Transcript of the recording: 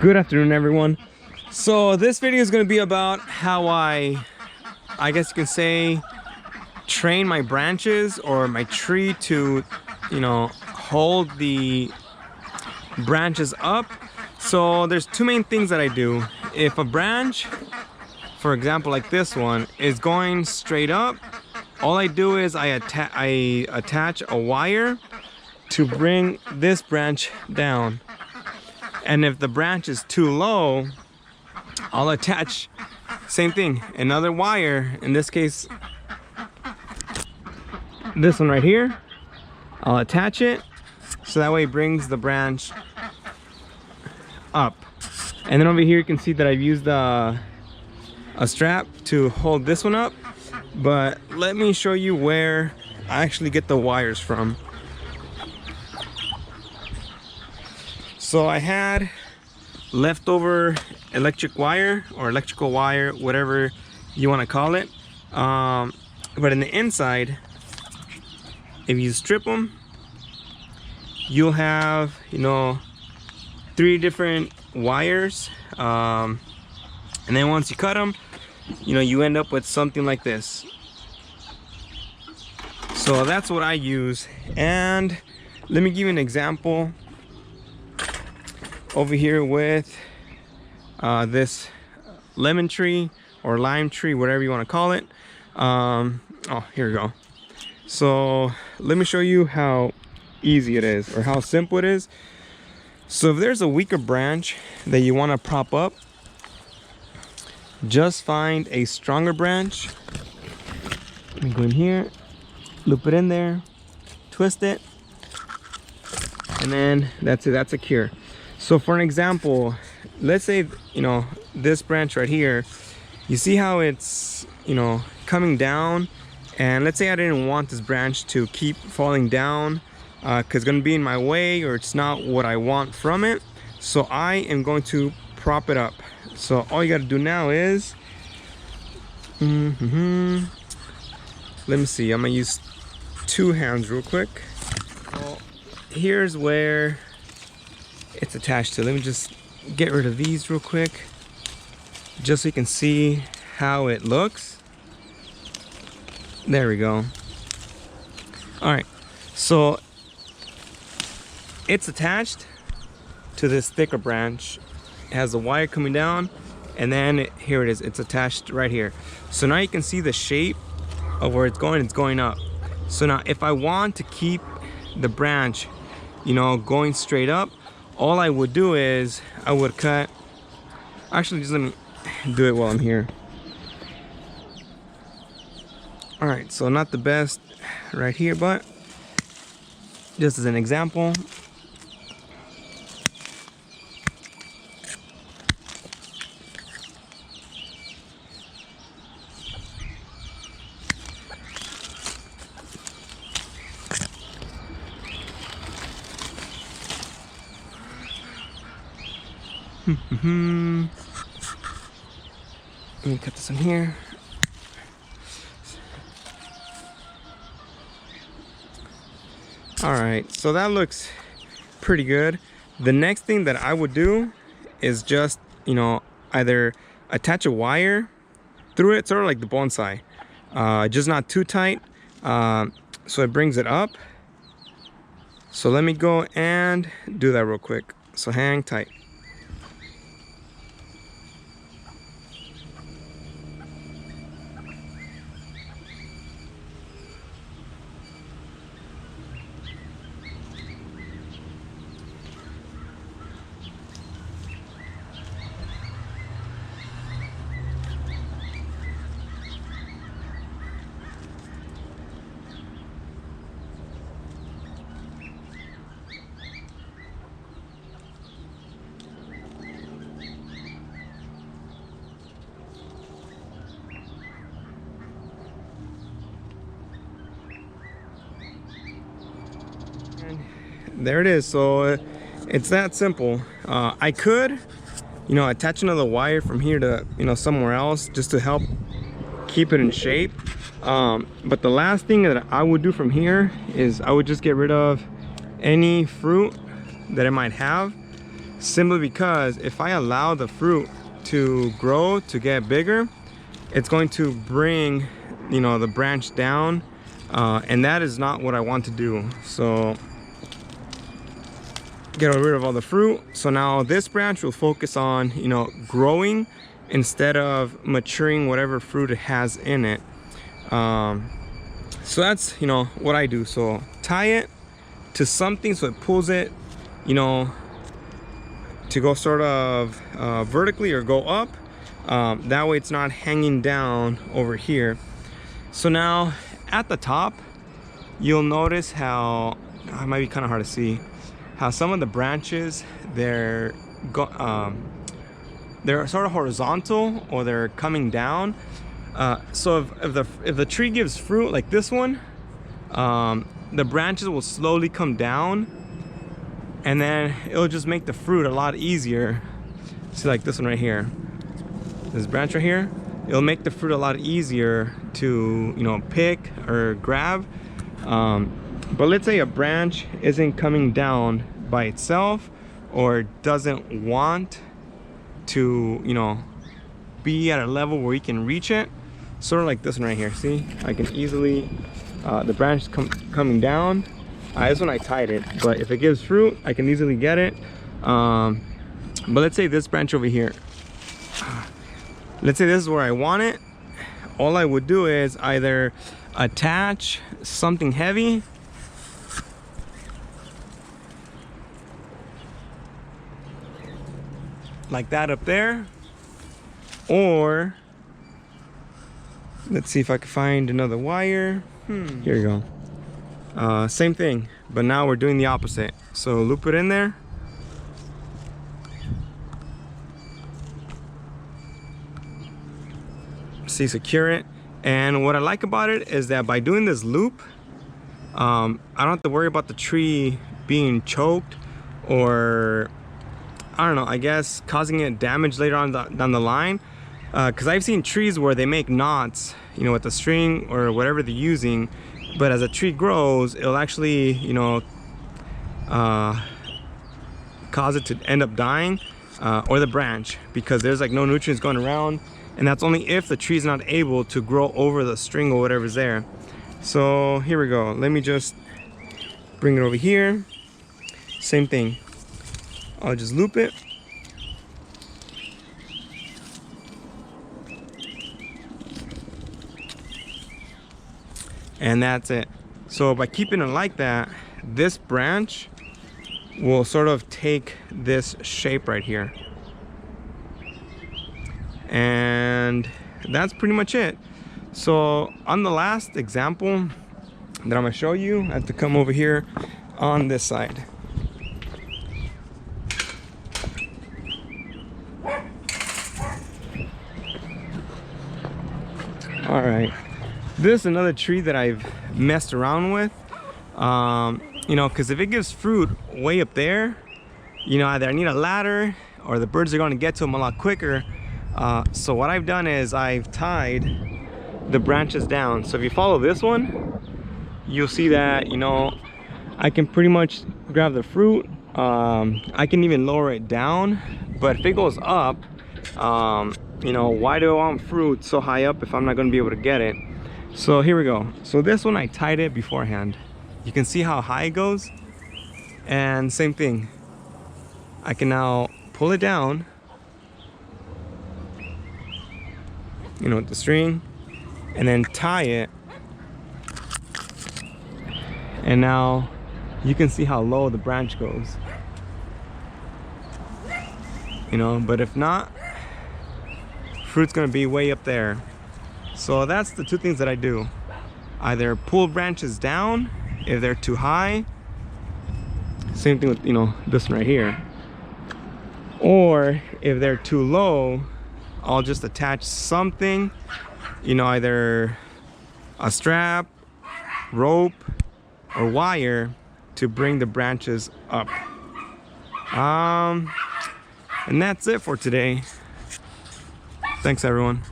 Good afternoon, everyone. So this video is going to be about how I guess you can say, train my branches or my tree to, hold the branches up. So there's two main things that I do. If a branch, for example, like this one, is going straight up, all I do is I attach a wire to bring this branch down. And if the branch is too low, I'll attach, same thing, another wire. In this case, this one right here, I'll attach it so that way it brings the branch up. And then over here you can see that I've used a strap to hold this one up. But let me show you where I actually get the wires from. So I had leftover electric wire or electrical wire, whatever you want to call it. But in the inside, if you strip them, you'll have, 3 different wires. And then once you cut them, you end up with something like this. So that's what I use. And let me give you an example over here with this lemon tree or lime tree, whatever you want to call it. Oh, here we go. So let me show you how easy it is, or how simple it is. So if there's a weaker branch that you want to prop up, just find a stronger branch. Let me go in here, loop it in there, twist it, and then that's it, that's secure. So for an example, let's say, this branch right here, you see how it's, coming down, and let's say I didn't want this branch to keep falling down because it's going to be in my way, or it's not what I want from it. So I am going to prop it up. So all you got to do now is, let me see, I'm going to use 2 hands real quick. So here's where it's attached to. Let me just get rid of these real quick, just so you can see how it looks. There we go. All right, so it's attached to this thicker branch. It has a wire coming down, and then here it is, it's attached right here. So now you can see the shape of where it's going up. So now if I want to keep the branch, going straight up, all I would do is I would cut, actually just let me do it while I'm here. All right, so not the best right here, but just as an example. Let me cut this in here. All right, so that looks pretty good. The next thing that I would do is just, either attach a wire through it, sort of like the bonsai, just not too tight, so it brings it up. So let me go and do that real quick. So hang tight. There it is. So it's that simple. I could, attach another wire from here to, somewhere else, just to help keep it in shape. But the last thing that I would do from here is I would just get rid of any fruit that it might have. simply because if I allow the fruit to grow, to get bigger, it's going to bring, you know, the branch down, and that is not what I want to do. So get rid of all the fruit. So now this branch will focus on, you know, growing instead of maturing whatever fruit it has in it. So that's, you know, what I do. So tie it to something so it pulls it, you know, to go sort of vertically or go up. That way it's not hanging down over here. So now at the top, you'll notice how, it might be kind of hard to see, how some of the branches, they're sort of horizontal, or they're coming down. So if the tree gives fruit like this one, the branches will slowly come down, and then it'll just make the fruit a lot easier. See, like this one right here, this branch right here, it'll make the fruit a lot easier to, you know, pick or grab. But let's say a branch isn't coming down by itself, or doesn't want to, you know, be at a level where you can reach it. Sort of like this one right here. See, I can easily, the branch is coming down. This one I tied it, but if it gives fruit, I can easily get it. But let's say this branch over here, let's say this is where I want it. All I would do is either attach something heavy, like that up there, or let's see if I can find another wire. Here you go. Same thing, but now we're doing the opposite. So loop it in there. See, secure it. And what I like about it is that by doing this loop, I don't have to worry about the tree being choked, or I don't know, I guess causing it damage later on down the line. Because I've seen trees where they make knots, you know, with the string or whatever they're using, but as a tree grows, it'll actually, you know, cause it to end up dying, or the branch, because there's like no nutrients going around, and that's only if the tree's not able to grow over the string or whatever's there. So here we go. Let me just bring it over here. Same thing. I'll just loop it. And that's it. So by keeping it like that, this branch will sort of take this shape right here. And that's pretty much it. So on the last example that I'm gonna show you, I have to come over here on this side. All right, this is another tree that I've messed around with, you know, because if it gives fruit way up there, you know, either I need a ladder or the birds are going to get to them a lot quicker. So what I've done is I've tied the branches down. So if you follow this one, you'll see that, you know, I can pretty much grab the fruit. I can even lower it down, but if it goes up, you know, why do I want fruit so high up if I'm not going to be able to get it? So here we go. So this one I tied it beforehand. You can see how high it goes, and same thing, I can now pull it down, you know, with the string, and then tie it, and now you can see how low the branch goes, you know. But if not, fruit's gonna be way up there. So that's the two things that I do. Either pull branches down if they're too high, same thing with, you know, this one right here, or if they're too low, I'll just attach something, you know, either a strap, rope, or wire to bring the branches up. And that's it for today. Thanks everyone.